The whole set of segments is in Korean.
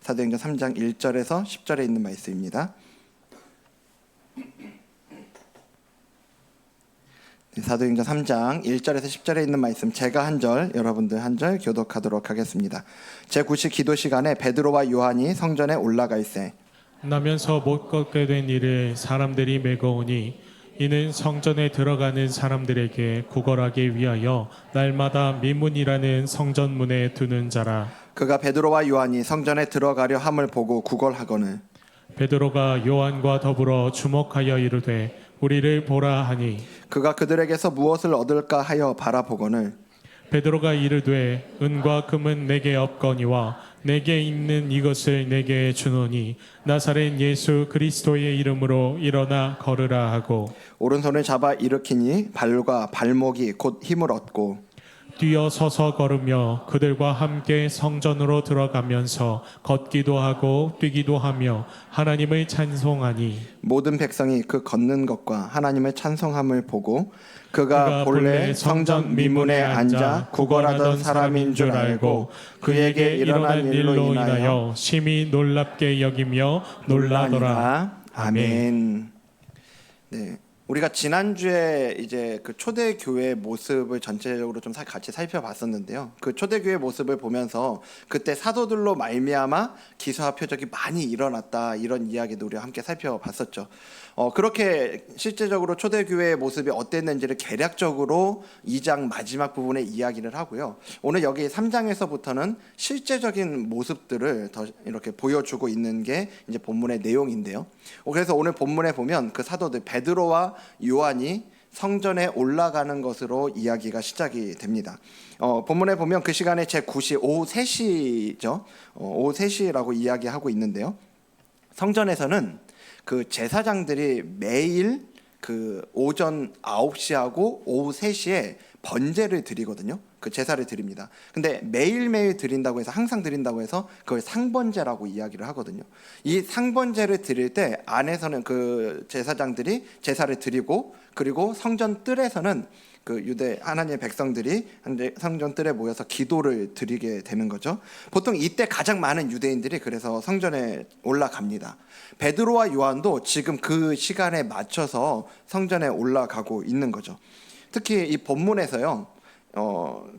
사도행전 3장 1절에서 10절에 있는 말씀입니다. 사도행전 3장 1절에서 10절에 있는 말씀, 제가 한 절, 여러분들 한 절 교독하도록 하겠습니다. 제9시 기도 시간에 베드로와 요한이 성전에 올라가 있세 나면서 못 걷게 된 이를 사람들이 메거오니 이는 성전에 들어가는 사람들에게 구걸하기 위하여 날마다 미문이라는 성전문에 두는 자라. 그가 베드로와 요한이 성전에 들어가려 함을 보고 구걸하거늘 베드로가 요한과 더불어 주목하여 이르되 우리를 보라 하니 그가 그들에게서 무엇을 얻을까 하여 바라보거늘 베드로가 이르되 은과 금은 내게 없거니와 내게 있는 이것을 내게 주노니 나사렛 예수 그리스도의 이름으로 일어나 걸으라 하고 오른손을 잡아 일으키니 발과 발목이 곧 힘을 얻고 뛰어 서서 걸으며 그들과 함께 성전으로 들어가면서 걷기도 하고 뛰기도 하며 하나님을 찬송하니 모든 백성이 그 걷는 것과 하나님을 찬송함을 보고 그가 본래 성전 미문에 앉아 구걸하던 사람인 줄 알고 그에게 일어난 일로 인하여 심히 놀랍게 여기며 놀라더라. 아멘. 네, 우리가 지난주에 이제 그 초대교회 모습을 전체적으로 좀 같이 살펴봤었는데요. 그 초대교회 모습을 보면서 그때 사도들로 말미암아 기사와 표적이 많이 일어났다, 이런 이야기도 우리가 함께 살펴봤었죠. 그렇게 실제적으로 초대교회의 모습이 어땠는지를 개략적으로 2장 마지막 부분에 이야기를 하고요. 오늘 여기 3장에서부터는 실제적인 모습들을 더 이렇게 보여주고 있는 게 이제 본문의 내용인데요. 그래서 오늘 본문에 보면 그 사도들 베드로와 요한이 성전에 올라가는 것으로 이야기가 시작이 됩니다. 본문에 보면 그 시간에 제9시 오후 3시죠. 오후 3시라고 이야기하고 있는데요. 성전에서는 그 제사장들이 매일 그 오전 9시하고 오후 3시에 번제를 드리거든요. 그 제사를 드립니다. 근데 매일매일 드린다고 해서, 항상 드린다고 해서 그걸 상번제라고 이야기를 하거든요. 이 상번제를 드릴 때 안에서는 그 제사장들이 제사를 드리고, 그리고 성전 뜰에서는 그 유대 하나님의 백성들이 성전 뜰에 모여서 기도를 드리게 되는 거죠. 보통 이때 가장 많은 유대인들이 그래서 성전에 올라갑니다. 베드로와 요한도 지금 그 시간에 맞춰서 성전에 올라가고 있는 거죠. 특히 이 본문에서요,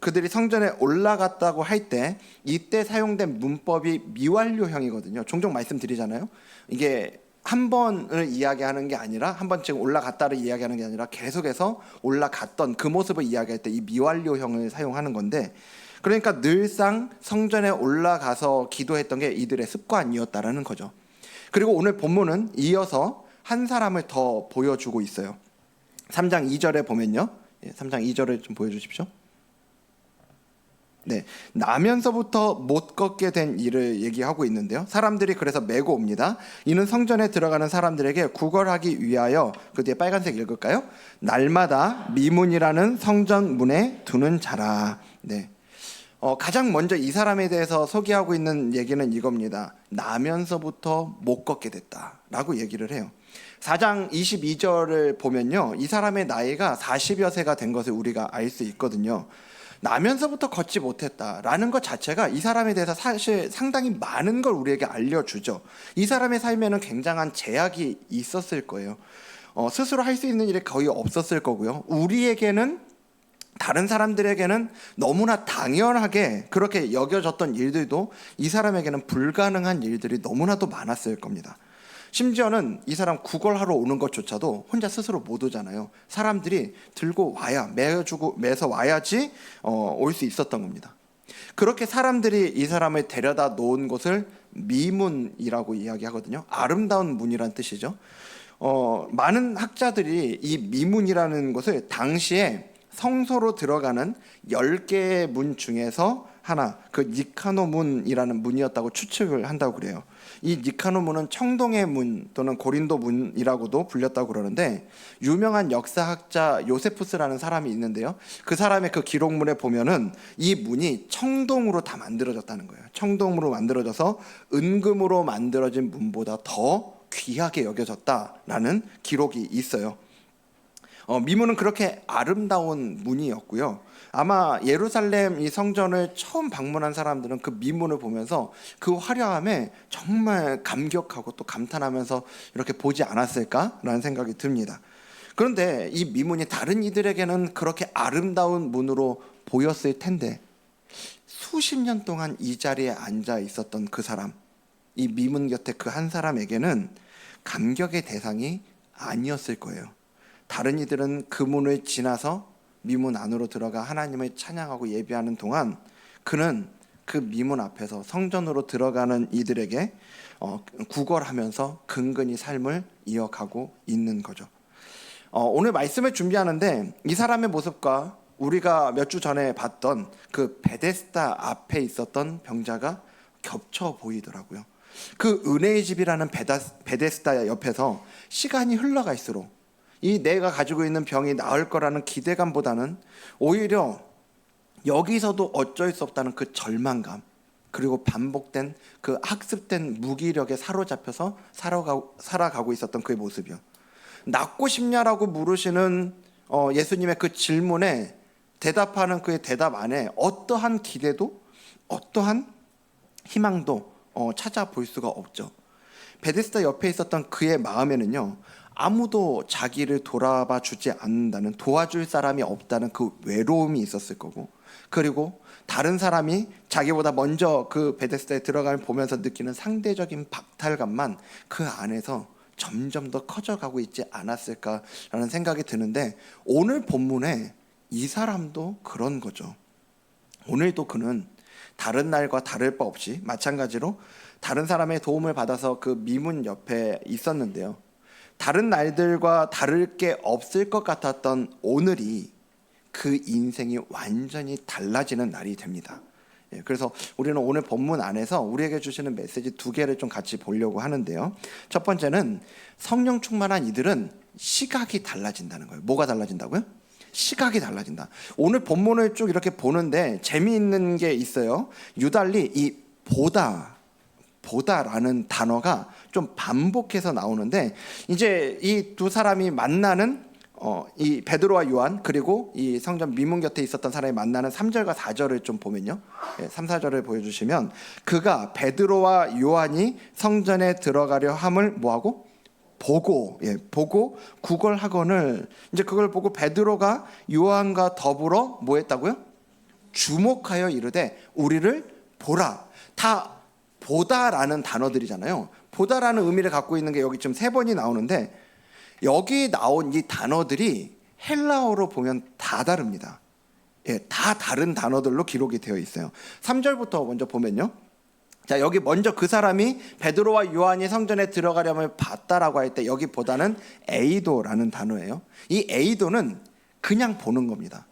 그들이 성전에 올라갔다고 할 때 이때 사용된 문법이 미완료형이거든요. 종종 말씀드리잖아요. 이게 한 번을 이야기하는 게 아니라, 한 번 지금 올라갔다를 이야기하는 게 아니라 계속해서 올라갔던 그 모습을 이야기할 때 이 미완료형을 사용하는 건데, 그러니까 늘상 성전에 올라가서 기도했던 게 이들의 습관이었다라는 거죠. 그리고 오늘 본문은 이어서 한 사람을 더 보여주고 있어요. 3장 2절에 보면요, 3장 2절을 좀 보여주십시오. 네, 나면서부터 못 걷게 된 일을 얘기하고 있는데요. 사람들이 그래서 메고 옵니다. 이는 성전에 들어가는 사람들에게 구걸하기 위하여, 그 뒤에 빨간색 읽을까요? 날마다 미문이라는 성전 문에 두는 자라. 네. 가장 먼저 이 사람에 대해서 소개하고 있는 얘기는 이겁니다. 나면서부터 못 걷게 됐다라고 얘기를 해요. 4장 22절을 보면요, 이 사람의 나이가 40여 세가 된 것을 우리가 알 수 있거든요. 나면서부터 걷지 못했다라는 것 자체가 이 사람에 대해서 사실 상당히 많은 걸 우리에게 알려주죠. 이 사람의 삶에는 굉장한 제약이 있었을 거예요. 스스로 할 수 있는 일이 거의 없었을 거고요. 우리에게는, 다른 사람들에게는 너무나 당연하게 그렇게 여겨졌던 일들도 이 사람에게는 불가능한 일들이 너무나도 많았을 겁니다. 심지어는 이 사람 구걸하러 오는 것조차도 혼자 스스로 못 오잖아요. 사람들이 들고 와야, 매서 와야지 올 수 있었던 겁니다. 그렇게 사람들이 이 사람을 데려다 놓은 곳을 미문이라고 이야기하거든요. 아름다운 문이란 뜻이죠. 많은 학자들이 이 미문이라는 것을 당시에 성소로 들어가는 10개의 문 중에서 하나, 그 니카노 문이라는 문이었다고 추측을 한다고 그래요. 이 니카노 문은 청동의 문 또는 고린도 문이라고도 불렸다고 그러는데, 유명한 역사학자 요세푸스라는 사람이 있는데요. 그 사람의 그 기록물에 보면은 이 문이 청동으로 다 만들어졌다는 거예요. 청동으로 만들어져서 은금으로 만들어진 문보다 더 귀하게 여겨졌다라는 기록이 있어요. 미문은 그렇게 아름다운 문이었고요. 아마 예루살렘 이 성전을 처음 방문한 사람들은 그 미문을 보면서 그 화려함에 정말 감격하고 또 감탄하면서 이렇게 보지 않았을까라는 생각이 듭니다. 그런데 이 미문이 다른 이들에게는 그렇게 아름다운 문으로 보였을 텐데 수십 년 동안 이 자리에 앉아 있었던 그 사람, 이 미문 곁에 그 한 사람에게는 감격의 대상이 아니었을 거예요. 다른 이들은 그 문을 지나서 미문 안으로 들어가 하나님을 찬양하고 예배하는 동안 그는 그 미문 앞에서 성전으로 들어가는 이들에게 구걸하면서 근근히 삶을 이어가고 있는 거죠. 오늘 말씀을 준비하는데 이 사람의 모습과 우리가 몇 주 전에 봤던 그 베데스다 앞에 있었던 병자가 겹쳐 보이더라고요. 그 은혜의 집이라는 베데스다 옆에서 시간이 흘러갈수록 이 내가 가지고 있는 병이 나을 거라는 기대감보다는 오히려 여기서도 어쩔 수 없다는 그 절망감, 그리고 반복된 그 학습된 무기력에 사로잡혀서 살아가고 있었던 그의 모습이요. 낫고 싶냐라고 물으시는 예수님의 그 질문에 대답하는 그의 대답 안에 어떠한 기대도 어떠한 희망도 찾아볼 수가 없죠. 베데스다 옆에 있었던 그의 마음에는요, 아무도 자기를 돌아봐 주지 않는다는, 도와줄 사람이 없다는 그 외로움이 있었을 거고, 그리고 다른 사람이 자기보다 먼저 그 베데스다에 들어가면 보면서 느끼는 상대적인 박탈감만 그 안에서 점점 더 커져가고 있지 않았을까라는 생각이 드는데, 오늘 본문에 이 사람도 그런 거죠. 오늘도 그는 다른 날과 다를 바 없이 마찬가지로 다른 사람의 도움을 받아서 그 미문 옆에 있었는데요, 다른 날들과 다를 게 없을 것 같았던 오늘이 그 인생이 완전히 달라지는 날이 됩니다. 그래서 우리는 오늘 본문 안에서 우리에게 주시는 메시지 두 개를 좀 같이 보려고 하는데요. 첫 번째는 성령 충만한 이들은 시각이 달라진다는 거예요. 뭐가 달라진다고요? 시각이 달라진다. 오늘 본문을 쭉 이렇게 보는데 재미있는 게 있어요. 유달리 이 보다라는 단어가 좀 반복해서 나오는데, 이제 이 두 사람이 만나는 이 베드로와 요한, 그리고 이 성전 미문 곁에 있었던 사람이 만나는 3절과 4절을 좀 보면요, 3, 4절을 보여주시면, 그가 베드로와 요한이 성전에 들어가려 함을 뭐하고? 보고 구걸하거늘, 이제 그걸 보고 베드로가 요한과 더불어 뭐 했다고요? 주목하여 이르되 우리를 보라. 다 보다라는 단어들이잖아요. 보다라는 의미를 갖고 있는 게 여기 지금 3번이 나오는데, 여기 나온 이 단어들이 헬라어로 보면 다 다릅니다. 다 다른 단어들로 기록이 되어 있어요. 3절부터 먼저 보면요, 자, 여기 먼저 그 사람이 베드로와 요한이 성전에 들어가려면 봤다라고 할 때 여기 보다는 에이도라는 단어예요. 이 에이도는 그냥 보는 겁니다.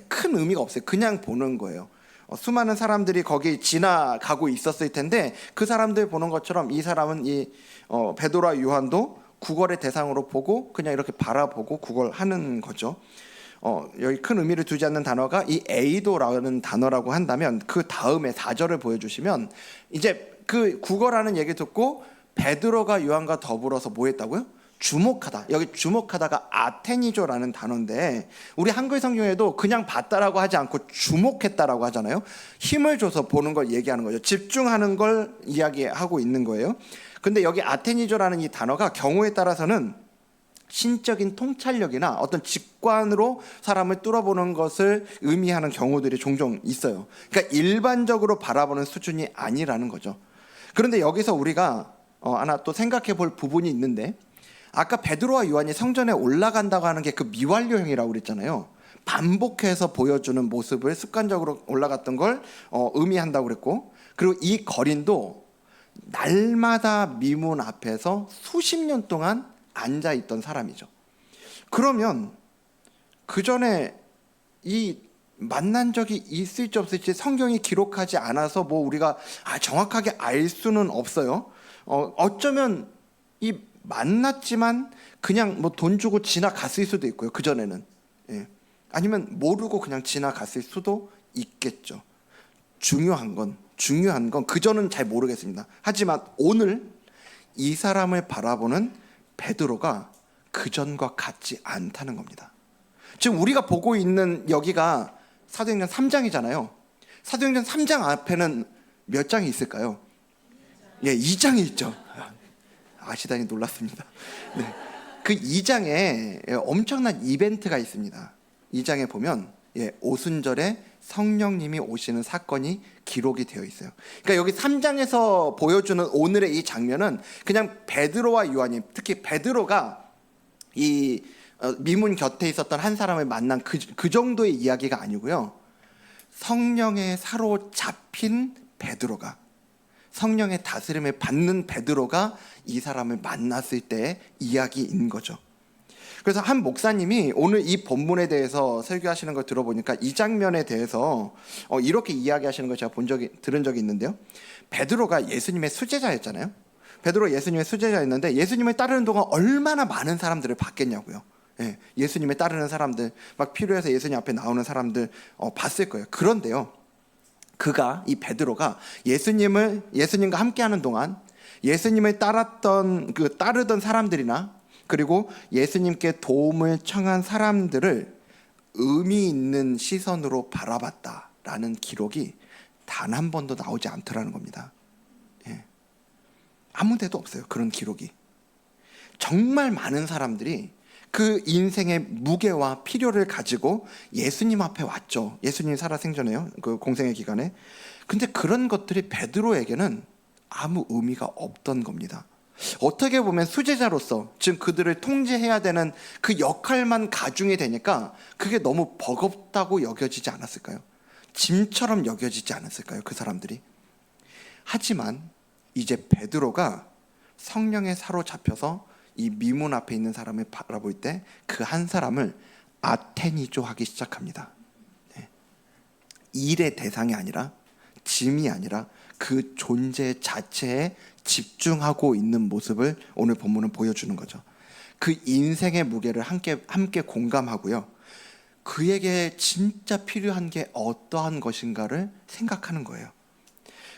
큰 의미가 없어요. 그냥 보는 거예요. 수많은 사람들이 거기 지나가고 있었을 텐데 그 사람들 보는 것처럼 이 사람은 이 베드로와 요한도 구걸의 대상으로 보고 그냥 이렇게 바라보고 구걸하는 거죠. 여기 큰 의미를 두지 않는 단어가 이 에이도라는 단어라고 한다면, 그 다음에 4절을 보여주시면 이제 그 구걸하는 얘기 듣고 베드로가 요한과 더불어서 뭐 했다고요? 주목하다. 여기 주목하다가 아테니조라는 단어인데, 우리 한글 성경에도 그냥 봤다라고 하지 않고 주목했다라고 하잖아요. 힘을 줘서 보는 걸 얘기하는 거죠. 집중하는 걸 이야기하고 있는 거예요. 근데 여기 아테니조라는 이 단어가 경우에 따라서는 신적인 통찰력이나 어떤 직관으로 사람을 뚫어보는 것을 의미하는 경우들이 종종 있어요. 그러니까 일반적으로 바라보는 수준이 아니라는 거죠. 그런데 여기서 우리가 하나 또 생각해 볼 부분이 있는데, 아까 베드로와 요한이 성전에 올라간다고 하는 게 그 미완료형이라고 그랬잖아요. 반복해서 보여주는 모습을 습관적으로 올라갔던 걸 의미한다고 그랬고, 그리고 이 거린도 날마다 미문 앞에서 수십 년 동안 앉아있던 사람이죠. 그러면 그 전에 이 만난 적이 있을지 없을지 성경이 기록하지 않아서 뭐 우리가 정확하게 알 수는 없어요. 어쩌면 이 만났지만 그냥 뭐 돈 주고 지나갔을 수도 있고요. 그 전에는 아니면 모르고 그냥 지나갔을 수도 있겠죠. 중요한 건 그 전은 잘 모르겠습니다. 하지만 오늘 이 사람을 바라보는 베드로가 그 전과 같지 않다는 겁니다. 지금 우리가 보고 있는 여기가 사도행전 3장이잖아요. 사도행전 3장 앞에는 몇 장이 있을까요? 예, 2장이 있죠. 아시다니 놀랐습니다. 네. 그 2장에 엄청난 이벤트가 있습니다. 2장에 보면 오순절에 성령님이 오시는 사건이 기록이 되어 있어요. 그러니까 여기 3장에서 보여주는 오늘의 이 장면은 그냥 베드로와 요한이, 특히 베드로가 이 미문 곁에 있었던 한 사람을 만난 그 정도의 이야기가 아니고요. 성령에 사로잡힌 베드로가, 성령의 다스림을 받는 베드로가 이 사람을 만났을 때의 이야기인 거죠. 그래서 한 목사님이 오늘 이 본문에 대해서 설교하시는 걸 들어보니까 이 장면에 대해서 이렇게 이야기하시는 걸 제가 들은 적이 있는데요. 베드로가 예수님의 수제자였잖아요. 베드로 예수님의 수제자였는데 예수님을 따르는 동안 얼마나 많은 사람들을 봤겠냐고요. 예수님을 따르는 사람들, 막 필요해서 예수님 앞에 나오는 사람들 봤을 거예요. 그런데요, 이 베드로가 예수님과 함께하는 동안 예수님을 따르던 사람들이나 그리고 예수님께 도움을 청한 사람들을 의미 있는 시선으로 바라봤다라는 기록이 단 한 번도 나오지 않더라는 겁니다. 아무 데도 없어요, 그런 기록이. 정말 많은 사람들이 그 인생의 무게와 필요를 가지고 예수님 앞에 왔죠. 예수님이 살아생전에요, 그 공생의 기간에. 근데 그런 것들이 베드로에게는 아무 의미가 없던 겁니다. 어떻게 보면 수제자로서 지금 그들을 통제해야 되는 그 역할만 가중이 되니까 그게 너무 버겁다고 여겨지지 않았을까요? 짐처럼 여겨지지 않았을까요, 그 사람들이? 하지만 이제 베드로가 성령에 사로잡혀서 이 미문 앞에 있는 사람을 바라볼 때 그 한 사람을 아테니조 하기 시작합니다. 일의 대상이 아니라, 짐이 아니라 그 존재 자체에 집중하고 있는 모습을 오늘 본문은 보여주는 거죠. 그 인생의 무게를 함께 공감하고요, 그에게 진짜 필요한 게 어떠한 것인가를 생각하는 거예요.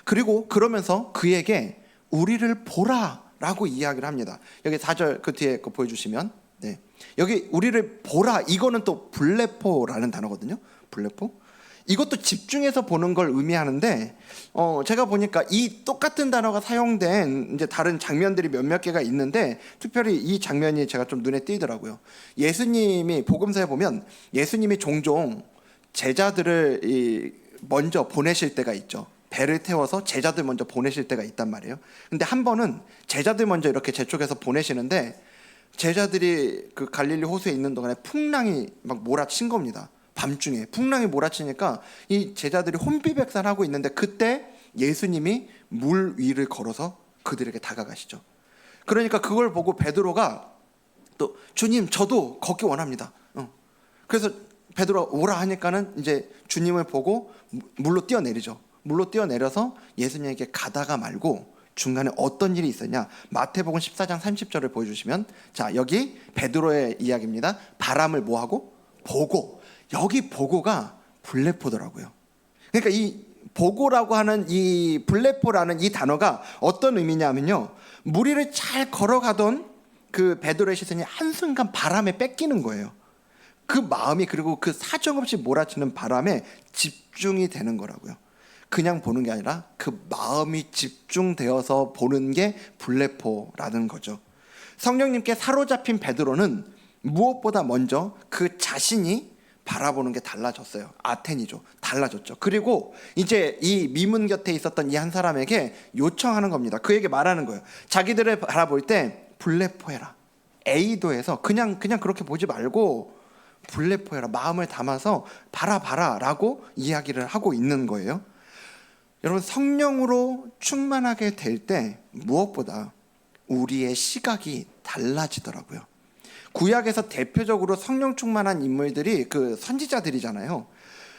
그리고 그러면서 그에게 우리를 보라라고 이야기를 합니다. 여기 4절 그 뒤에 거 보여주시면, 여기 우리를 보라, 이거는 또 블레포라는 단어거든요. 블레포. 이것도 집중해서 보는 걸 의미하는데, 제가 보니까 이 똑같은 단어가 사용된 이제 다른 장면들이 몇몇 개가 있는데, 특별히 이 장면이 제가 좀 눈에 띄더라고요. 예수님이 복음서에 보면 예수님이 종종 제자들을 먼저 보내실 때가 있죠. 배를 태워서 제자들 먼저 보내실 때가 있단 말이에요. 근데 한 번은 제자들 먼저 이렇게 제쪽에서 보내시는데, 제자들이 그 갈릴리 호수에 있는 동안에 풍랑이 막 몰아친 겁니다. 밤중에 풍랑이 몰아치니까 이 제자들이 혼비백산하고 있는데, 그때 예수님이 물 위를 걸어서 그들에게 다가가시죠. 그러니까 그걸 보고 베드로가 또 주님, 저도 걷기 원합니다. 그래서 베드로가 오라 하니까는 이제 주님을 보고 물로 뛰어내리죠. 물로 뛰어내려서 예수님에게 가다가 말고 중간에 어떤 일이 있었냐, 마태복음 14장 30절을 보여주시면, 자, 여기 베드로의 이야기입니다. 바람을 뭐하고? 보고. 여기 보고가 블레포더라고요. 그러니까 이 보고라고 하는 이 블레포라는 이 단어가 어떤 의미냐면요, 물 위를 잘 걸어가던 그 베드로의 시선이 한순간 바람에 뺏기는 거예요. 그 마음이, 그리고 그 사정없이 몰아치는 바람에 집중이 되는 거라고요. 그냥 보는 게 아니라 그 마음이 집중되어서 보는 게 블레포라는 거죠. 성령님께 사로잡힌 베드로는 무엇보다 먼저 그 자신이 바라보는 게 달라졌어요. 아테니죠. 달라졌죠. 그리고 이제 이 미문 곁에 있었던 이 한 사람에게 요청하는 겁니다. 그에게 말하는 거예요. 자기들을 바라볼 때 블레포해라. 에이도에서 그냥 그렇게 보지 말고 블레포해라. 마음을 담아서 바라봐라 라고 이야기를 하고 있는 거예요. 여러분, 성령으로 충만하게 될 때 무엇보다 우리의 시각이 달라지더라고요. 구약에서 대표적으로 성령 충만한 인물들이 그 선지자들이잖아요.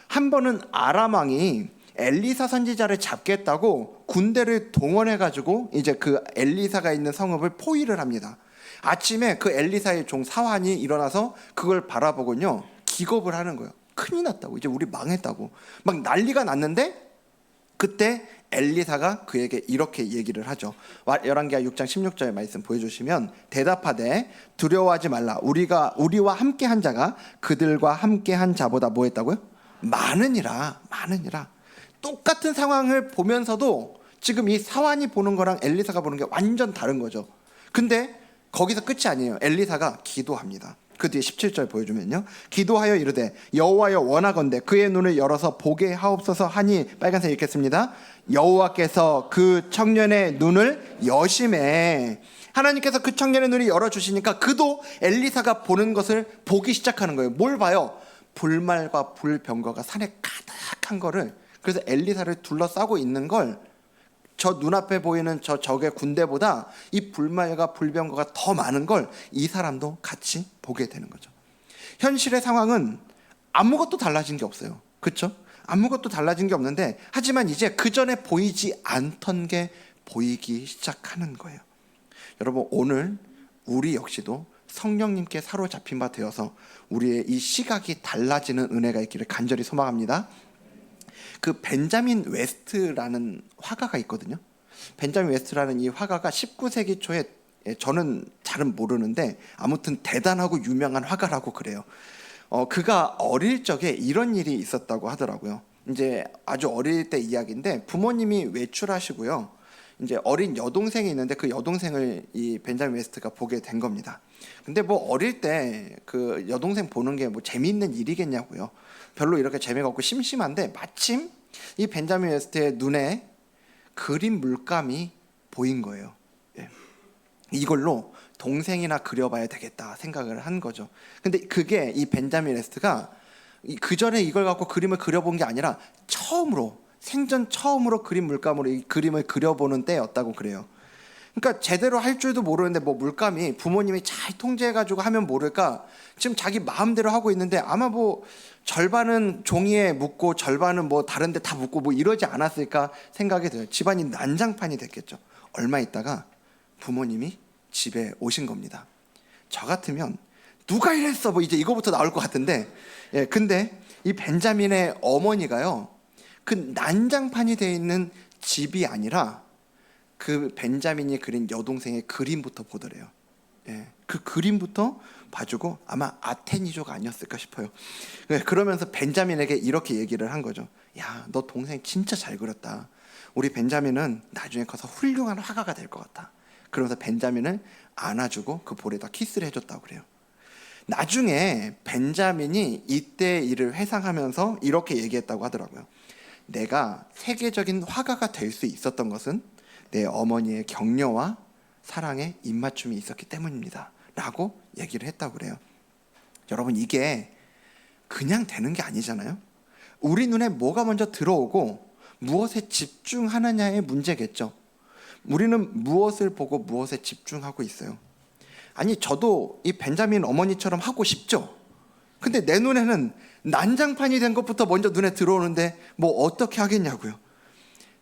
한 번은 아람 왕이 엘리사 선지자를 잡겠다고 군대를 동원해가지고 이제 그 엘리사가 있는 성읍을 포위를 합니다. 아침에 그 엘리사의 종 사환이 일어나서 그걸 바라보고요, 기겁을 하는 거예요. 큰일 났다고, 이제 우리 망했다고 막 난리가 났는데, 그때 엘리사가 그에게 이렇게 얘기를 하죠. 열왕기하 6장 16절 말씀 보여주시면 대답하되 두려워하지 말라. 우리와 함께한 자가 그들과 함께한 자보다 뭐 했다고요? 많으니라. 똑같은 상황을 보면서도 지금 이 사환이 보는 거랑 엘리사가 보는 게 완전 다른 거죠. 근데 거기서 끝이 아니에요. 엘리사가 기도합니다. 그 뒤에 17절 보여주면요, 기도하여 이르되 여호와여 원하건대 그의 눈을 열어서 보게 하옵소서 하니, 빨간색 읽겠습니다. 여호와께서 그 청년의 눈을 여심해. 하나님께서 그 청년의 눈을 열어주시니까 그도 엘리사가 보는 것을 보기 시작하는 거예요. 뭘 봐요? 불말과 불병거가 산에 가득한 거를. 그래서 엘리사를 둘러싸고 있는 걸, 저 눈앞에 보이는 저 적의 군대보다 이 불말과 불병거가 더 많은 걸 이 사람도 같이 보게 되는 거죠. 현실의 상황은 아무것도 달라진 게 없어요. 그렇죠? 아무것도 달라진 게 없는데, 하지만 이제 그 전에 보이지 않던 게 보이기 시작하는 거예요. 여러분, 오늘 우리 역시도 성령님께 사로잡힌 바 되어서 우리의 이 시각이 달라지는 은혜가 있기를 간절히 소망합니다. 그 벤자민 웨스트라는 화가가 있거든요. 벤자민 웨스트라는 이 화가가 19세기 초에, 저는 잘은 모르는데 아무튼 대단하고 유명한 화가라고 그래요. 그가 어릴 적에 이런 일이 있었다고 하더라고요. 이제 아주 어릴 때 이야기인데, 부모님이 외출하시고요, 이제 어린 여동생이 있는데 그 여동생을 이 벤자민 웨스트가 보게 된 겁니다. 근데 뭐 어릴 때 그 여동생 보는 게 뭐 재미있는 일이겠냐고요. 별로 이렇게 재미가 없고 심심한데, 마침 이 벤자민 웨스트의 눈에 그림 물감이 보인 거예요. 예. 이걸로 동생이나 그려봐야 되겠다 생각을 한 거죠. 근데 그게 이 벤자민 웨스트가 그 전에 이걸 갖고 그림을 그려본 게 아니라 생전 처음으로 그림 물감으로 이 그림을 그려보는 때였다고 그래요. 그러니까 제대로 할 줄도 모르는데 뭐 물감이 부모님이 잘 통제해가지고 하면 모를까, 지금 자기 마음대로 하고 있는데 아마 뭐 절반은 종이에 묻고 절반은 뭐 다른 데 다 묻고 뭐 이러지 않았을까 생각이 들어요. 집안이 난장판이 됐겠죠. 얼마 있다가 부모님이 집에 오신 겁니다. 저 같으면 누가 이랬어 뭐 이제 이거부터 나올 것 같은데, 예, 근데 이 벤자민의 어머니가요, 그 난장판이 되어 있는 집이 아니라 그 벤자민이 그린 여동생의 그림부터 보더래요. 예, 그 그림부터 봐주고 아마 아테니조가 아니었을까 싶어요. 예, 그러면서 벤자민에게 이렇게 얘기를 한 거죠. 야, 너 동생 진짜 잘 그렸다. 우리 벤자민은 나중에 커서 훌륭한 화가가 될 것 같다. 그러면서 벤자민을 안아주고 그 볼에다 키스를 해줬다고 그래요. 나중에 벤자민이 이때 일을 회상하면서 이렇게 얘기했다고 하더라고요. 내가 세계적인 화가가 될 수 있었던 것은 내 어머니의 격려와 사랑에 입맞춤이 있었기 때문입니다 라고 얘기를 했다고 그래요. 여러분, 이게 그냥 되는 게 아니잖아요. 우리 눈에 뭐가 먼저 들어오고 무엇에 집중하느냐의 문제겠죠. 우리는 무엇을 보고 무엇에 집중하고 있어요. 아니, 저도 이 벤자민 어머니처럼 하고 싶죠. 근데 내 눈에는 난장판이 된 것부터 먼저 눈에 들어오는데 뭐 어떻게 하겠냐고요.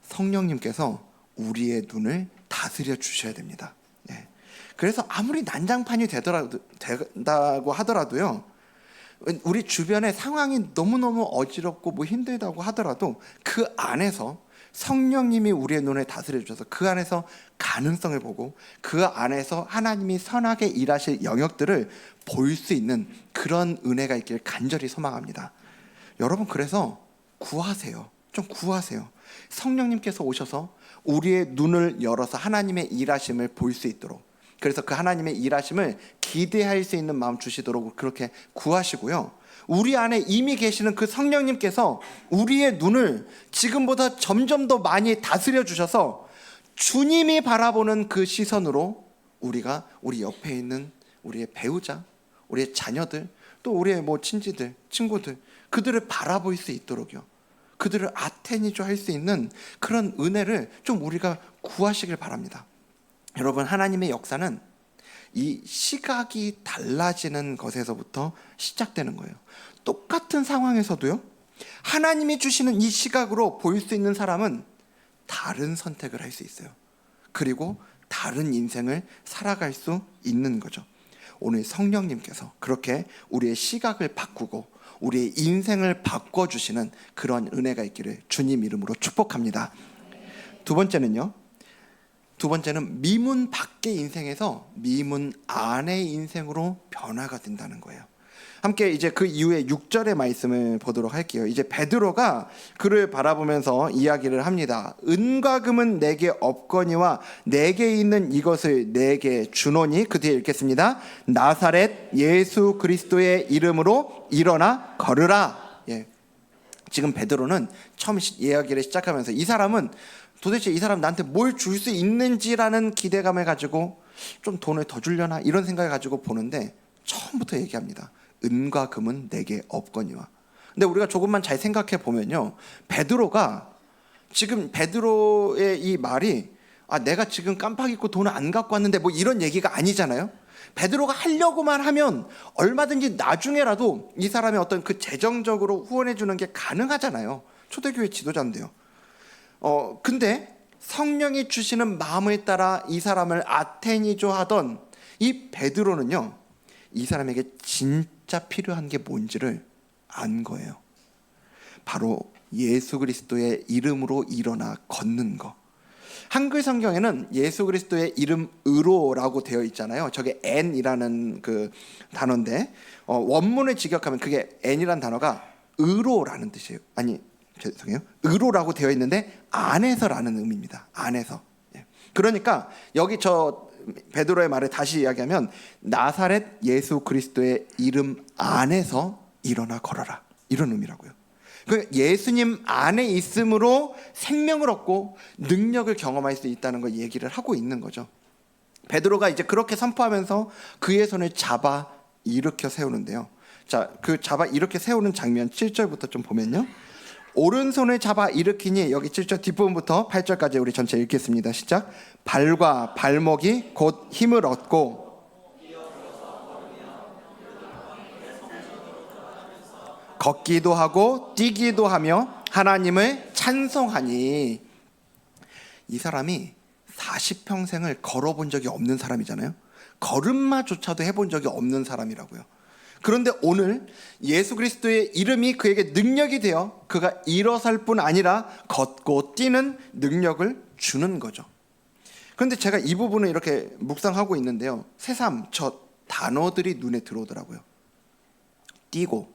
성령님께서 우리의 눈을 다스려 주셔야 됩니다. 예. 그래서 아무리 난장판이 된다고 하더라도요, 우리 주변의 상황이 너무너무 어지럽고 뭐 힘들다고 하더라도 그 안에서 성령님이 우리의 눈을 다스려 주셔서 그 안에서 가능성을 보고 그 안에서 하나님이 선하게 일하실 영역들을 볼 수 있는 그런 은혜가 있길 간절히 소망합니다. 여러분, 그래서 구하세요. 좀 구하세요. 성령님께서 오셔서 우리의 눈을 열어서 하나님의 일하심을 볼 수 있도록, 그래서 그 하나님의 일하심을 기대할 수 있는 마음 주시도록 그렇게 구하시고요. 우리 안에 이미 계시는 그 성령님께서 우리의 눈을 지금보다 점점 더 많이 다스려 주셔서 주님이 바라보는 그 시선으로 우리가 우리 옆에 있는 우리의 배우자, 우리의 자녀들, 또 우리의 뭐 친지들, 친구들, 그들을 바라볼 수 있도록요, 그들을 아테니조 할 수 있는 그런 은혜를 좀 우리가 구하시길 바랍니다. 여러분, 하나님의 역사는 이 시각이 달라지는 것에서부터 시작되는 거예요. 똑같은 상황에서도요, 하나님이 주시는 이 시각으로 볼 수 있는 사람은 다른 선택을 할 수 있어요. 그리고 다른 인생을 살아갈 수 있는 거죠. 오늘 성령님께서 그렇게 우리의 시각을 바꾸고 우리의 인생을 바꿔주시는 그런 은혜가 있기를 주님 이름으로 축복합니다. 두 번째는요. 두 번째는 미문 밖의 인생에서 미문 안의 인생으로 변화가 된다는 거예요. 함께 이제 그 이후에 6절의 말씀을 보도록 할게요. 이제 베드로가 그를 바라보면서 이야기를 합니다. 은과 금은 내게 없거니와 내게 있는 이것을 내게 주노니. 그 뒤에 읽겠습니다. 나사렛 예수 그리스도의 이름으로 일어나 걸으라. 예. 지금 베드로는 처음 이야기를 시작하면서 이 사람은 도대체 이 사람 나한테 뭘 줄 수 있는지라는 기대감을 가지고 좀 돈을 더 주려나 이런 생각을 가지고 보는데 처음부터 얘기합니다. 은과 금은 내게 없거니와. 근데 우리가 조금만 잘 생각해 보면요, 베드로가 지금 베드로의 이 말이 내가 지금 깜빡 잊고 돈을 안 갖고 왔는데 뭐 이런 얘기가 아니잖아요. 베드로가 하려고만 하면 얼마든지 나중에라도 이 사람의 어떤 그 재정적으로 후원해 주는 게 가능하잖아요. 초대교회 지도자인데요. 근데 성령이 주시는 마음을 따라 이 사람을 아테니조 하던 이 베드로는요, 이 사람에게 진짜 필요한 게 뭔지를 안 거예요. 바로 예수 그리스도의 이름으로 일어나 걷는 거. 한글 성경에는 예수 그리스도의 이름으로라고 되어 있잖아요. 저게 N이라는 그 단어인데 원문을 직역하면 그게 N이라는 단어가 의로라는 뜻이에요. 아니, 죄송해요. 의로라고 되어 있는데 안에서라는 의미입니다. 안에서. 그러니까 여기 저 베드로의 말을 다시 이야기하면 나사렛 예수 그리스도의 이름 안에서 일어나 걸어라, 이런 의미라고요. 그 예수님 안에 있음으로 생명을 얻고 능력을 경험할 수 있다는 걸 얘기를 하고 있는 거죠. 베드로가 이제 그렇게 선포하면서 그의 손을 잡아 일으켜 세우는데요. 자, 그 잡아 일으켜 세우는 장면 7절부터 좀 보면요. 오른손을 잡아 일으키니, 여기 7절 뒷부분부터 8절까지 우리 전체 읽겠습니다. 시작. 발과 발목이 곧 힘을 얻고 걷기도 하고 뛰기도 하며 하나님을 찬송하니. 이 사람이 40평생을 걸어본 적이 없는 사람이잖아요. 걸음마조차도 해본 적이 없는 사람이라고요. 그런데 오늘 예수 그리스도의 이름이 그에게 능력이 되어 그가 일어설 뿐 아니라 걷고 뛰는 능력을 주는 거죠. 그런데 제가 이 부분을 이렇게 묵상하고 있는데요, 새삼 저 단어들이 눈에 들어오더라고요. 뛰고,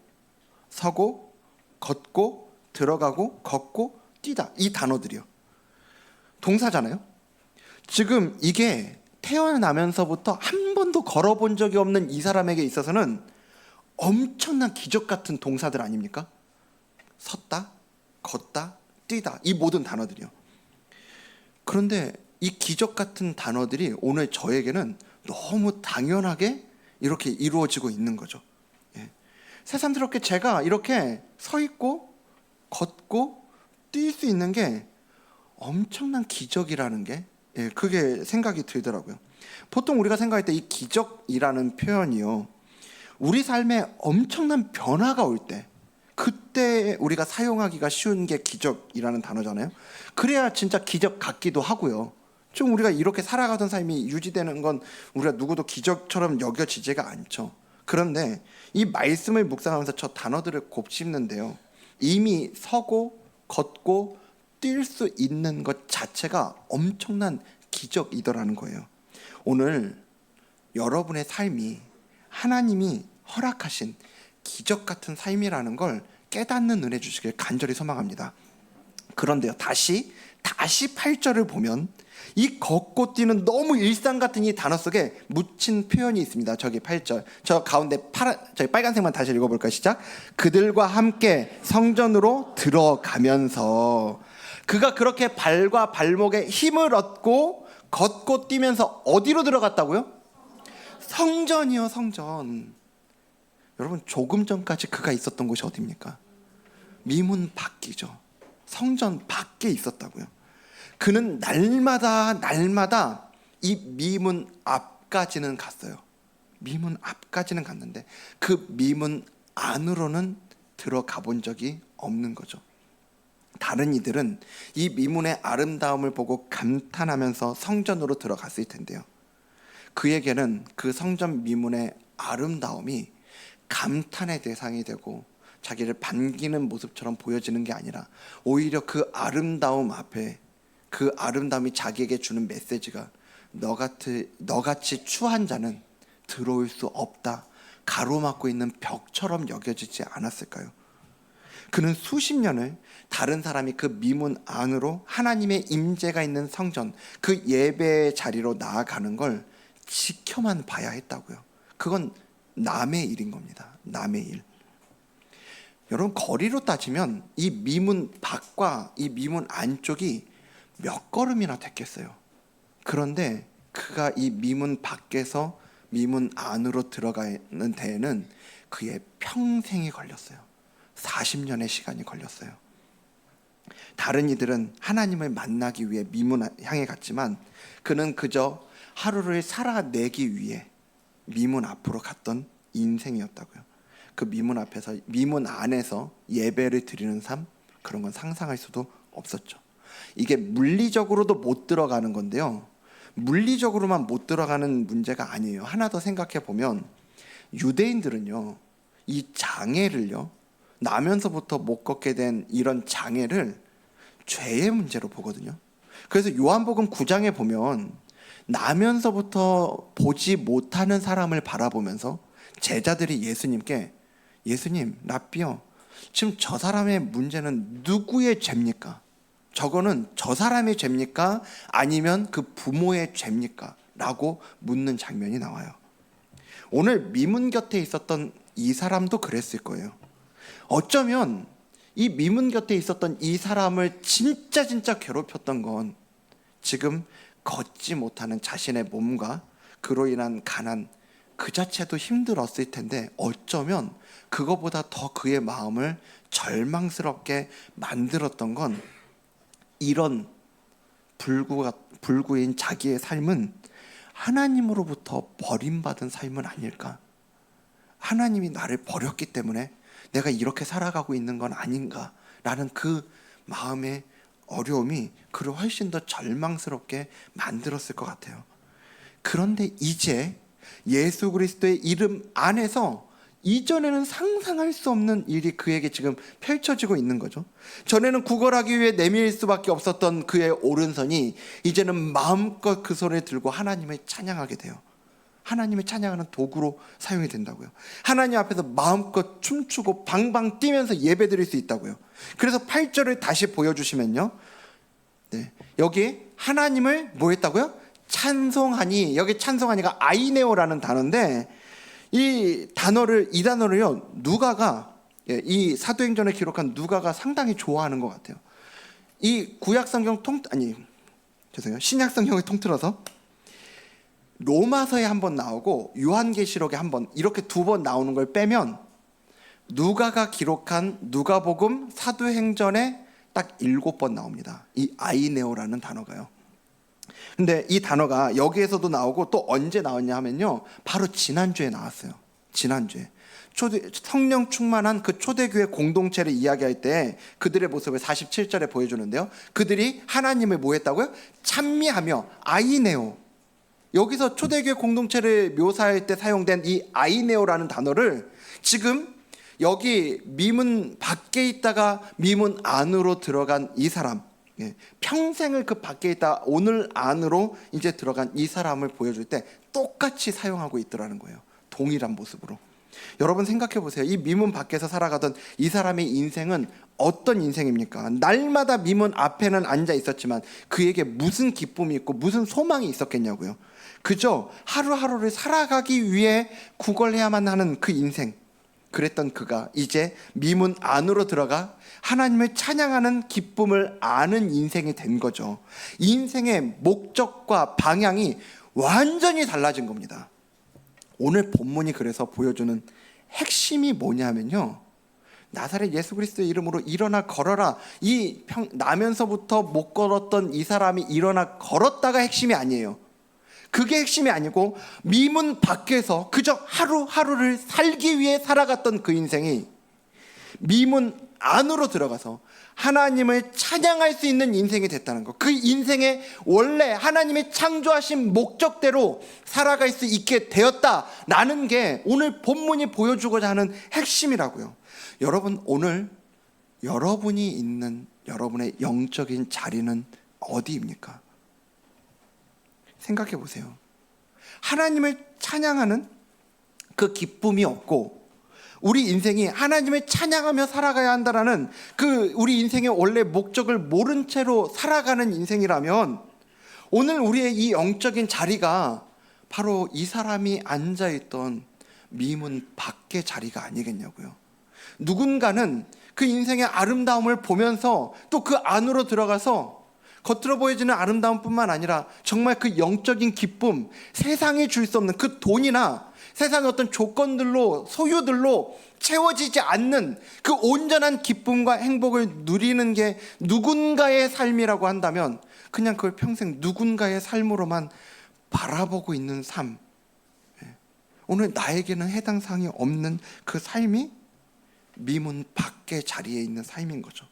서고, 걷고, 들어가고, 걷고, 뛰다. 이 단어들이요. 동사잖아요. 지금 이게 태어나면서부터 한 번도 걸어본 적이 없는 이 사람에게 있어서는 엄청난 기적 같은 동사들 아닙니까? 섰다, 걷다, 뛰다, 이 모든 단어들이요. 그런데 이 기적 같은 단어들이 오늘 저에게는 너무 당연하게 이렇게 이루어지고 있는 거죠. 새삼스럽게 제가 이렇게 서 있고 걷고 뛸 수 있는 게 엄청난 기적이라는 게 그게 생각이 들더라고요. 보통 우리가 생각할 때 이 기적이라는 표현이요, 우리 삶에 엄청난 변화가 올 때, 그때 우리가 사용하기가 쉬운 게 기적이라는 단어잖아요. 그래야 진짜 기적 같기도 하고요. 좀 우리가 이렇게 살아가던 삶이 유지되는 건 우리가 누구도 기적처럼 여겨지지가 않죠. 그런데 이 말씀을 묵상하면서 저 단어들을 곱씹는데요, 이미 서고 걷고 뛸 수 있는 것 자체가 엄청난 기적이더라는 거예요. 오늘 여러분의 삶이 하나님이 허락하신 기적 같은 삶이라는 걸 깨닫는 은혜 주시길 간절히 소망합니다. 그런데요, 다시 8절을 보면 이 걷고 뛰는 너무 일상 같은 이 단어 속에 묻힌 표현이 있습니다. 저기 8절, 저 가운데 저기 빨간색만 다시 읽어볼까요? 시작. 그들과 함께 성전으로 들어가면서. 그가 그렇게 발과 발목에 힘을 얻고 걷고 뛰면서 어디로 들어갔다고요? 성전이요, 성전. 여러분, 조금 전까지 그가 있었던 곳이 어디입니까? 미문 밖이죠. 성전 밖에 있었다고요. 그는 날마다 이 미문 앞까지는 갔어요. 미문 앞까지는 갔는데 그 미문 안으로는 들어가 본 적이 없는 거죠. 다른 이들은 이 미문의 아름다움을 보고 감탄하면서 성전으로 들어갔을 텐데요, 그에게는 그 성전 미문의 아름다움이 감탄의 대상이 되고 자기를 반기는 모습처럼 보여지는 게 아니라 오히려 그 아름다움 앞에 그 아름다움이 자기에게 주는 메시지가 너같이 추한 자는 들어올 수 없다, 가로막고 있는 벽처럼 여겨지지 않았을까요? 그는 수십 년을 다른 사람이 그 미문 안으로 하나님의 임재가 있는 성전, 그 예배의 자리로 나아가는 걸 지켜만 봐야 했다고요. 그건 남의 일인 겁니다. 남의 일. 여러분, 거리로 따지면 이 미문 밖과 이 미문 안쪽이 몇 걸음이나 됐겠어요. 그런데 그가 이 미문 밖에서 미문 안으로 들어가는 데에는 그의 평생이 걸렸어요. 40년의 시간이 걸렸어요. 다른 이들은 하나님을 만나기 위해 미문 향해 갔지만 그는 그저 하루를 살아내기 위해 미문 앞으로 갔던 인생이었다고요. 그 미문 앞에서, 미문 안에서 예배를 드리는 삶, 그런 건 상상할 수도 없었죠. 이게 물리적으로도 못 들어가는 건데요, 물리적으로만 못 들어가는 문제가 아니에요. 하나 더 생각해 보면 유대인들은요, 이 장애를요, 나면서부터 못 걷게 된 이런 장애를 죄의 문제로 보거든요. 그래서 요한복음 9장에 보면 나면서부터 보지 못하는 사람을 바라보면서 제자들이 예수님께, 예수님, 랍비요, 지금 저 사람의 문제는 누구의 죄입니까? 저거는 저 사람의 죄입니까? 아니면 그 부모의 죄입니까? 라고 묻는 장면이 나와요. 오늘 미문 곁에 있었던 이 사람도 그랬을 거예요. 어쩌면 이 미문 곁에 있었던 이 사람을 진짜 괴롭혔던 건 지금 걷지 못하는 자신의 몸과 그로 인한 가난, 그 자체도 힘들었을 텐데 어쩌면 그거보다 더 그의 마음을 절망스럽게 만들었던 건 이런 불구인 자기의 삶은 하나님으로부터 버림받은 삶은 아닐까? 하나님이 나를 버렸기 때문에 내가 이렇게 살아가고 있는 건 아닌가? 라는 그 마음의 어려움이 그를 훨씬 더 절망스럽게 만들었을 것 같아요. 그런데 이제 예수 그리스도의 이름 안에서 이전에는 상상할 수 없는 일이 그에게 지금 펼쳐지고 있는 거죠. 전에는 구걸하기 위해 내밀 수밖에 없었던 그의 오른손이 이제는 마음껏 그 손을 들고 하나님을 찬양하게 돼요. 하나님을 찬양하는 도구로 사용이 된다고요. 하나님 앞에서 마음껏 춤추고 방방 뛰면서 예배드릴 수 있다고요. 그래서 8절을 다시 보여주시면요, 네, 여기 하나님을 뭐 했다고요? 찬송하니. 여기 찬송하니가 아이네오라는 단어인데 이 단어를요, 누가가, 이 사도행전에 기록한 누가가 상당히 좋아하는 것 같아요. 이 구약성경 신약 성경을 통틀어서 로마서에 한번 나오고 요한계시록에 한번, 이렇게 두 번 나오는 걸 빼면 누가가 기록한 누가복음, 사도행전에 딱 7번 나옵니다. 이 아이네오라는 단어가요. 근데 이 단어가 여기에서도 나오고 또 언제 나왔냐 하면요, 바로 지난주에 나왔어요. 지난주에 성령 충만한 그 초대교회 공동체를 이야기할 때 그들의 모습을 47절에 보여주는데요, 그들이 하나님을 뭐 했다고요? 찬미하며. 아이네오. 여기서 초대교회 공동체를 묘사할 때 사용된 이 아이네오라는 단어를 지금 여기 미문 밖에 있다가 미문 안으로 들어간 이 사람, 평생을 그 밖에 있다 오늘 안으로 이제 들어간 이 사람을 보여줄 때 똑같이 사용하고 있더라는 거예요. 동일한 모습으로. 여러분 생각해 보세요. 이 미문 밖에서 살아가던 이 사람의 인생은 어떤 인생입니까? 날마다 미문 앞에는 앉아 있었지만 그에게 무슨 기쁨이 있고 무슨 소망이 있었겠냐고요. 그저 하루하루를 살아가기 위해 구걸해야만 하는 그 인생. 그랬던 그가 이제 미문 안으로 들어가 하나님을 찬양하는 기쁨을 아는 인생이 된 거죠. 인생의 목적과 방향이 완전히 달라진 겁니다. 오늘 본문이 그래서 보여주는 핵심이 뭐냐면요, 나사렛 예수 그리스도의 이름으로 일어나 걸어라. 나면서부터 못 걸었던 이 사람이 일어나 걸었다가 핵심이 아니에요. 그게 핵심이 아니고 미문 밖에서 그저 하루하루를 살기 위해 살아갔던 그 인생이 미문 안으로 들어가서 하나님을 찬양할 수 있는 인생이 됐다는 것. 그 인생의 원래 하나님의 창조하신 목적대로 살아갈 수 있게 되었다라는 게 오늘 본문이 보여주고자 하는 핵심이라고요. 여러분, 오늘 여러분이 있는 여러분의 영적인 자리는 어디입니까? 생각해 보세요. 하나님을 찬양하는 그 기쁨이 없고 우리 인생이 하나님을 찬양하며 살아가야 한다라는 그 우리 인생의 원래 목적을 모른 채로 살아가는 인생이라면 오늘 우리의 이 영적인 자리가 바로 이 사람이 앉아있던 미문 밖의 자리가 아니겠냐고요. 누군가는 그 인생의 아름다움을 보면서 또 그 안으로 들어가서 겉으로 보여지는 아름다움뿐만 아니라 정말 그 영적인 기쁨, 세상이 줄 수 없는 그 돈이나 세상의 어떤 조건들로, 소유들로 채워지지 않는 그 온전한 기쁨과 행복을 누리는 게 누군가의 삶이라고 한다면 그냥 그걸 평생 누군가의 삶으로만 바라보고 있는 삶, 오늘 나에게는 해당 사항이 없는 그 삶이 미문 밖의 자리에 있는 삶인 거죠.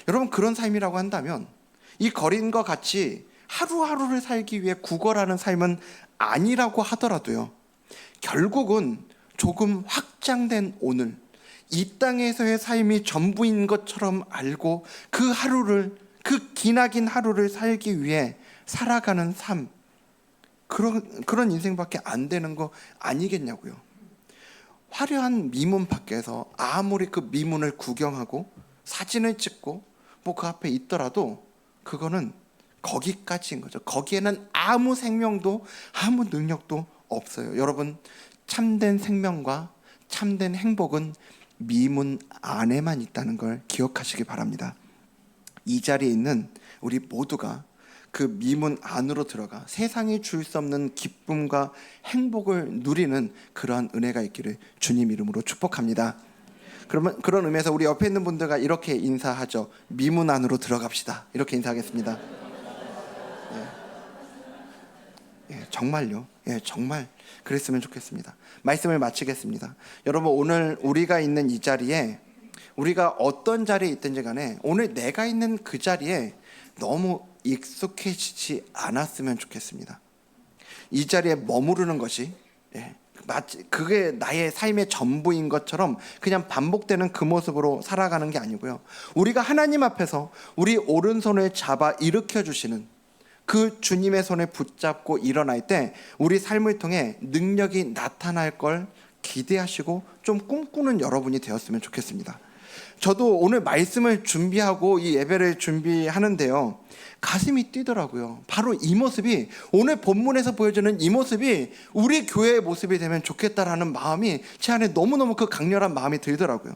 여러분, 그런 삶이라고 한다면 이 거린과 같이 하루하루를 살기 위해 구걸하는 삶은 아니라고 하더라도요, 결국은 조금 확장된 오늘, 이 땅에서의 삶이 전부인 것처럼 알고 그 하루를, 그 기나긴 하루를 살기 위해 살아가는 삶, 그런 인생밖에 안 되는 거 아니겠냐고요. 화려한 미문 밖에서 아무리 그 미문을 구경하고 사진을 찍고 뭐 그 앞에 있더라도 그거는 거기까지인 거죠. 거기에는 아무 생명도 아무 능력도 없어요. 여러분, 참된 생명과 참된 행복은 미문 안에만 있다는 걸 기억하시기 바랍니다. 이 자리에 있는 우리 모두가 그 미문 안으로 들어가 세상이 줄 수 없는 기쁨과 행복을 누리는 그러한 은혜가 있기를 주님 이름으로 축복합니다. 그러면 그런 의미에서 우리 옆에 있는 분들과 이렇게 인사하죠. 미문 안으로 들어갑시다. 이렇게 인사하겠습니다. 정말요. 정말 그랬으면 좋겠습니다. 말씀을 마치겠습니다. 여러분, 오늘 우리가 있는 이 자리에, 우리가 어떤 자리에 있든지 간에 오늘 내가 있는 그 자리에 너무 익숙해지지 않았으면 좋겠습니다. 이 자리에 머무르는 것이 마치 그게 나의 삶의 전부인 것처럼 그냥 반복되는 그 모습으로 살아가는 게 아니고요, 우리가 하나님 앞에서 우리 오른손을 잡아 일으켜 주시는 그 주님의 손을 붙잡고 일어날 때 우리 삶을 통해 능력이 나타날 걸 기대하시고 좀 꿈꾸는 여러분이 되었으면 좋겠습니다. 저도 오늘 말씀을 준비하고 이 예배를 준비하는데요, 가슴이 뛰더라고요. 바로 이 모습이, 오늘 본문에서 보여주는 이 모습이 우리 교회의 모습이 되면 좋겠다라는 마음이 제 안에 너무너무 그 강렬한 마음이 들더라고요.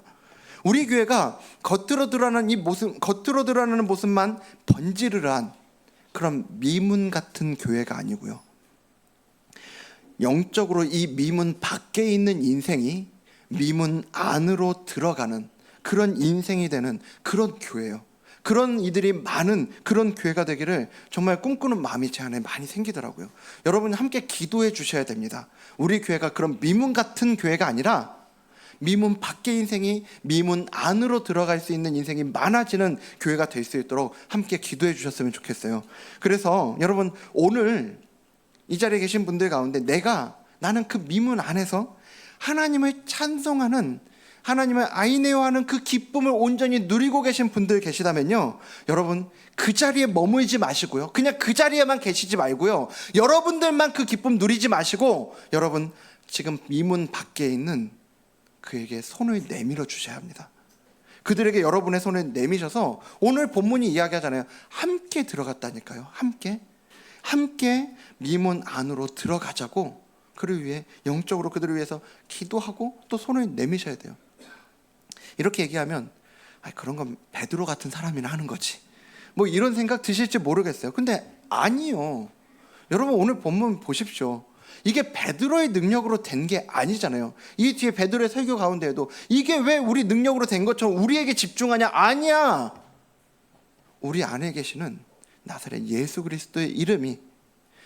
우리 교회가 겉으로 드러나는 모습만 번지르르한 그런 미문 같은 교회가 아니고요, 영적으로 이 미문 밖에 있는 인생이 미문 안으로 들어가는 그런 인생이 되는 그런 교회예요. 그런 이들이 많은 그런 교회가 되기를 정말 꿈꾸는 마음이 제 안에 많이 생기더라고요. 여러분, 함께 기도해 주셔야 됩니다. 우리 교회가 그런 미문 같은 교회가 아니라 미문 밖의 인생이 미문 안으로 들어갈 수 있는 인생이 많아지는 교회가 될 수 있도록 함께 기도해 주셨으면 좋겠어요. 그래서 여러분, 오늘 이 자리에 계신 분들 가운데 나는 그 미문 안에서 하나님을 찬송하는, 하나님을 아이네어하는 그 기쁨을 온전히 누리고 계신 분들 계시다면요, 여러분, 그 자리에 머물지 마시고요, 그냥 그 자리에만 계시지 말고요, 여러분들만 그 기쁨 누리지 마시고 여러분, 지금 미문 밖에 있는 그에게 손을 내밀어 주셔야 합니다. 그들에게 여러분의 손을 내미셔서, 오늘 본문이 이야기하잖아요, 함께 들어갔다니까요. 함께 미문 안으로 들어가자고, 그를 위해 영적으로 그들을 위해서 기도하고 또 손을 내미셔야 돼요. 이렇게 얘기하면 그런 건 베드로 같은 사람이나 하는 거지, 뭐 이런 생각 드실지 모르겠어요. 근데 아니요, 여러분, 오늘 본문 보십시오. 이게 베드로의 능력으로 된 게 아니잖아요. 이 뒤에 베드로의 설교 가운데에도 이게 왜 우리 능력으로 된 것처럼 우리에게 집중하냐? 아니야. 우리 안에 계시는 나사렛 예수 그리스도의 이름이,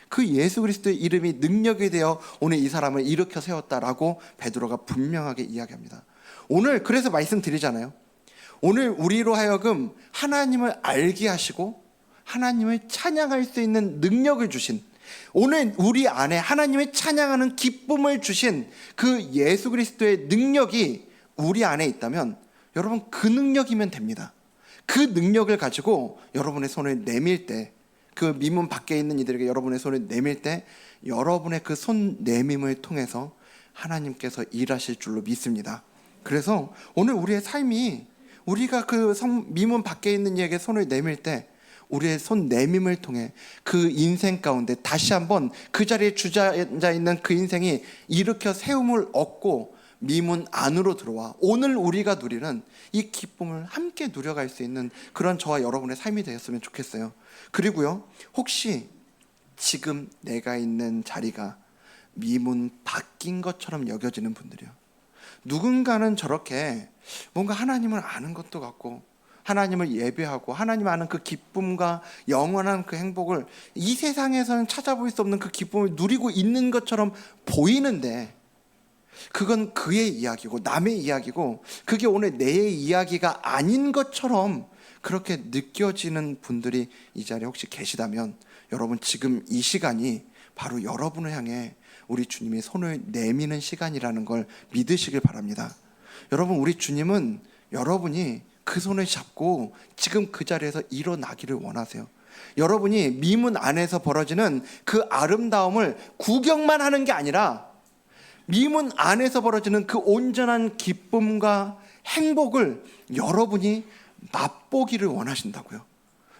그 예수 그리스도의 이름이 능력이 되어 오늘 이 사람을 일으켜 세웠다라고 베드로가 분명하게 이야기합니다. 오늘 그래서 말씀드리잖아요. 오늘 우리로 하여금 하나님을 알게 하시고 하나님을 찬양할 수 있는 능력을 주신, 오늘 우리 안에 하나님을 찬양하는 기쁨을 주신 그 예수 그리스도의 능력이 우리 안에 있다면 여러분, 그 능력이면 됩니다. 그 능력을 가지고 여러분의 손을 내밀 때, 그 미문 밖에 있는 이들에게 여러분의 손을 내밀 때 여러분의 그 손 내밈을 통해서 하나님께서 일하실 줄로 믿습니다. 그래서 오늘 우리의 삶이, 우리가 그 미문 밖에 있는 이에게 손을 내밀 때 우리의 손 내밈을 통해 그 인생 가운데 다시 한번 그 자리에 주저앉아 있는 그 인생이 일으켜 세움을 얻고 미문 안으로 들어와 오늘 우리가 누리는 이 기쁨을 함께 누려갈 수 있는 그런 저와 여러분의 삶이 되었으면 좋겠어요. 그리고요, 혹시 지금 내가 있는 자리가 미문 밖인 것처럼 여겨지는 분들이요, 누군가는 저렇게 뭔가 하나님을 아는 것도 같고 하나님을 예배하고 하나님 아는 그 기쁨과 영원한 그 행복을 이 세상에서는 찾아볼 수 없는 그 기쁨을 누리고 있는 것처럼 보이는데, 그건 그의 이야기고 남의 이야기고 그게 오늘 내 이야기가 아닌 것처럼 그렇게 느껴지는 분들이 이 자리에 혹시 계시다면, 여러분 지금 이 시간이 바로 여러분을 향해 우리 주님이 손을 내미는 시간이라는 걸 믿으시길 바랍니다. 여러분, 우리 주님은 여러분이 그 손을 잡고 지금 그 자리에서 일어나기를 원하세요. 여러분이 미문 안에서 벌어지는 그 아름다움을 구경만 하는 게 아니라 미문 안에서 벌어지는 그 온전한 기쁨과 행복을 여러분이 맛보기를 원하신다고요.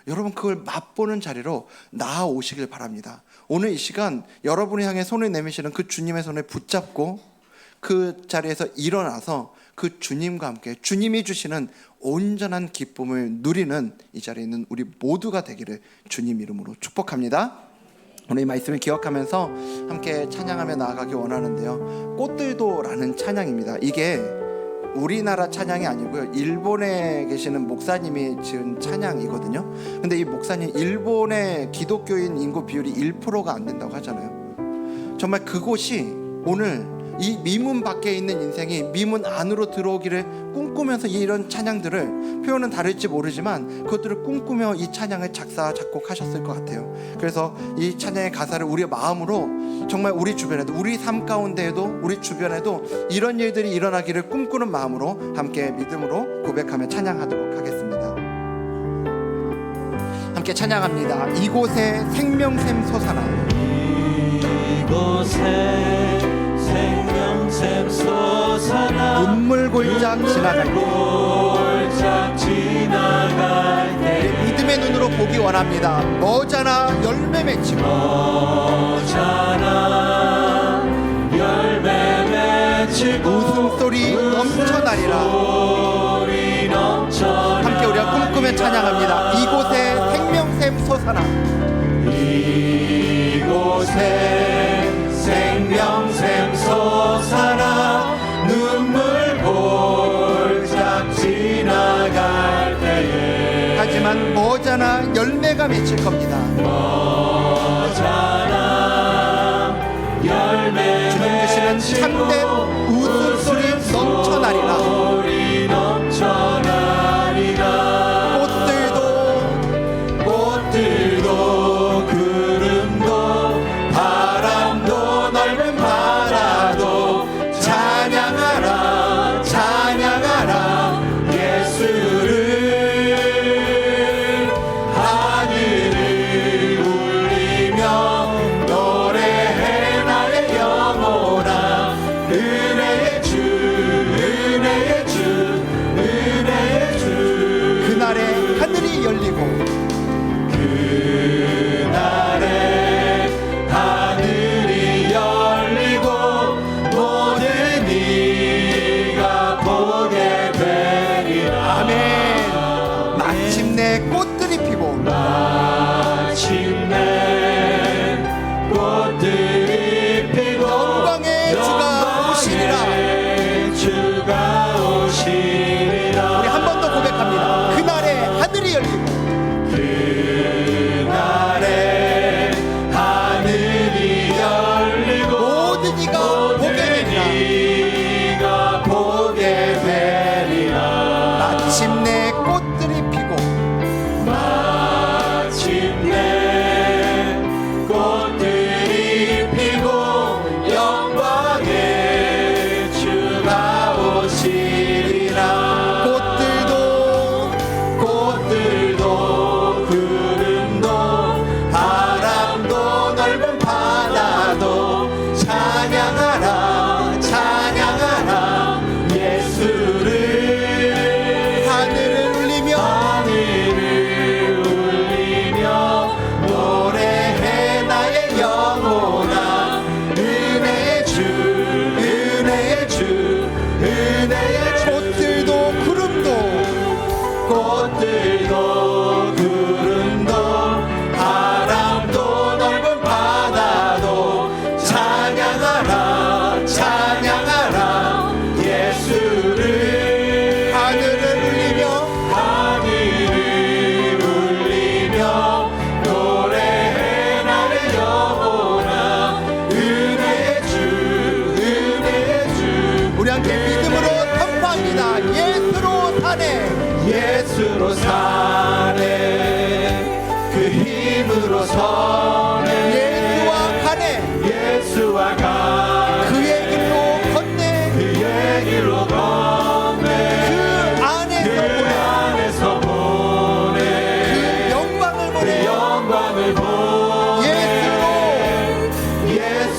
여러분, 그걸 맛보는 자리로 나아오시길 바랍니다. 오늘 이 시간 여러분이 향해 손을 내미시는 그 주님의 손을 붙잡고 그 자리에서 일어나서 그 주님과 함께 주님이 주시는 온전한 기쁨을 누리는 이 자리에 있는 우리 모두가 되기를 주님 이름으로 축복합니다. 오늘 이 말씀을 기억하면서 함께 찬양하며 나아가기 원하는데요, 꽃들도라는 찬양입니다. 이게 우리나라 찬양이 아니고요, 일본에 계시는 목사님이 지은 찬양이거든요. 근데 이 목사님, 일본의 기독교인 인구 비율이 1%가 안 된다고 하잖아요. 정말 그곳이 오늘 이 미문 밖에 있는 인생이 미문 안으로 들어오기를 꿈꾸면서 이런 찬양들을, 표현은 다를지 모르지만 그것들을 꿈꾸며 이 찬양을 작곡하셨을 것 같아요. 그래서 이 찬양의 가사를 우리의 마음으로 정말 우리 주변에도, 우리 삶 가운데에도, 우리 주변에도 이런 일들이 일어나기를 꿈꾸는 마음으로 함께 믿음으로 고백하며 찬양하도록 하겠습니다. 함께 찬양합니다. 이곳에 생명샘 솟아나. 이곳에 생명샘 솟아나 눈물 골짝 지나갈 때 믿음의 눈으로 보기 원합니다. 머자나 열매 맺히고 웃음소리 넘쳐나리라. 함께 우리가 꿈꾸며 찬양합니다. 이곳에 생명샘 솟아나. 이곳에 생명샘 솟아나 눈물 골짝 지나갈 때에 하지만 머자나 열매가 맺힐 겁니다. 머자나 열매 주님 주시는 참된 웃음소리 넘쳐나리라. 꽃들도 구름도 바람도 넓은 바다도 찬양하라 찬양하라 예수를. 하늘을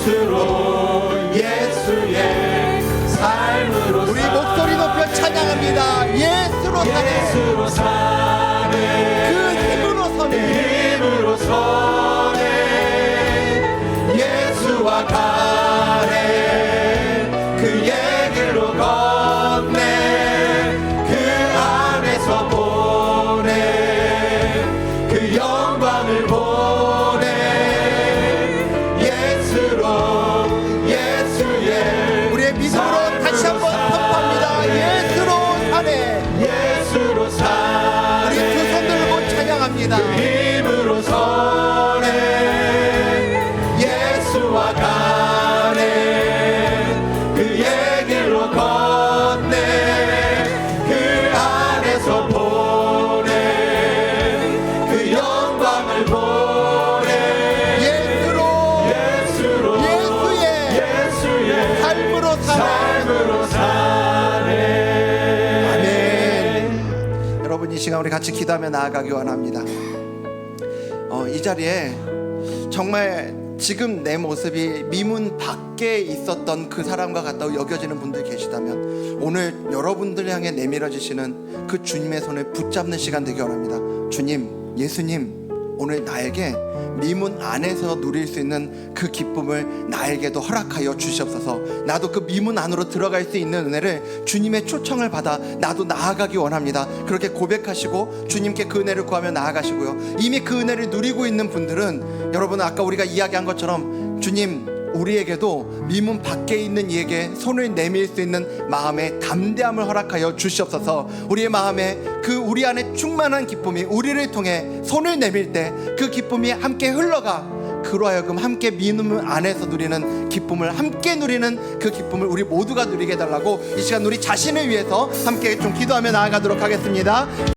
예수로 예수의 삶으로 우리 목소리 높여 찬양합니다. 예수로 사네. 예수로 사네 그 힘으로 서네. 힘으로 서네 예수와 가네 그 얘기로 걷네 그 안에서 보네 그 영광을 보네 예수로 예수의 우리의 믿음으로 다시 한번 선포합니다. 예수로 사네. 예수로 사네 우리 두 손 들고 찬양합니다. 힘으로 서네 예수와 가네 그 얘기로 걷네 그 안에서 보네 그 영광을 보네 예수로 예수로 예수의 삶으로 사네. 삶으로 사네 아멘. 여러분 이 시간 우리 같이 기도하며 나아가기 원합니다. 이 자리에 정말 지금 내 모습이 미문 밖에 있었던 그 사람과 같다고 여겨지는 분들 계시다면 오늘 여러분들 향해 내밀어지시는 그 주님의 손을 붙잡는 시간 되기 원합니다. 주님, 예수님, 오늘 나에게 미문 안에서 누릴 수 있는 그 기쁨을 나에게도 허락하여 주시옵소서. 나도 그 미문 안으로 들어갈 수 있는 은혜를 주님의 초청을 받아 나도 나아가기 원합니다. 그렇게 고백하시고 주님께 그 은혜를 구하며 나아가시고요. 이미 그 은혜를 누리고 있는 분들은 여러분 아까 우리가 이야기한 것처럼 주님, 우리에게도 미문 밖에 있는 이에게 손을 내밀 수 있는 마음의 담대함을 허락하여 주시옵소서. 우리의 마음에 그 우리 안에 충만한 기쁨이 우리를 통해 손을 내밀 때 그 기쁨이 함께 흘러가 그로 하여금 함께 미문 안에서 누리는 기쁨을 함께 누리는 그 기쁨을 우리 모두가 누리게 해달라고 이 시간 우리 자신을 위해서 함께 좀 기도하며 나아가도록 하겠습니다.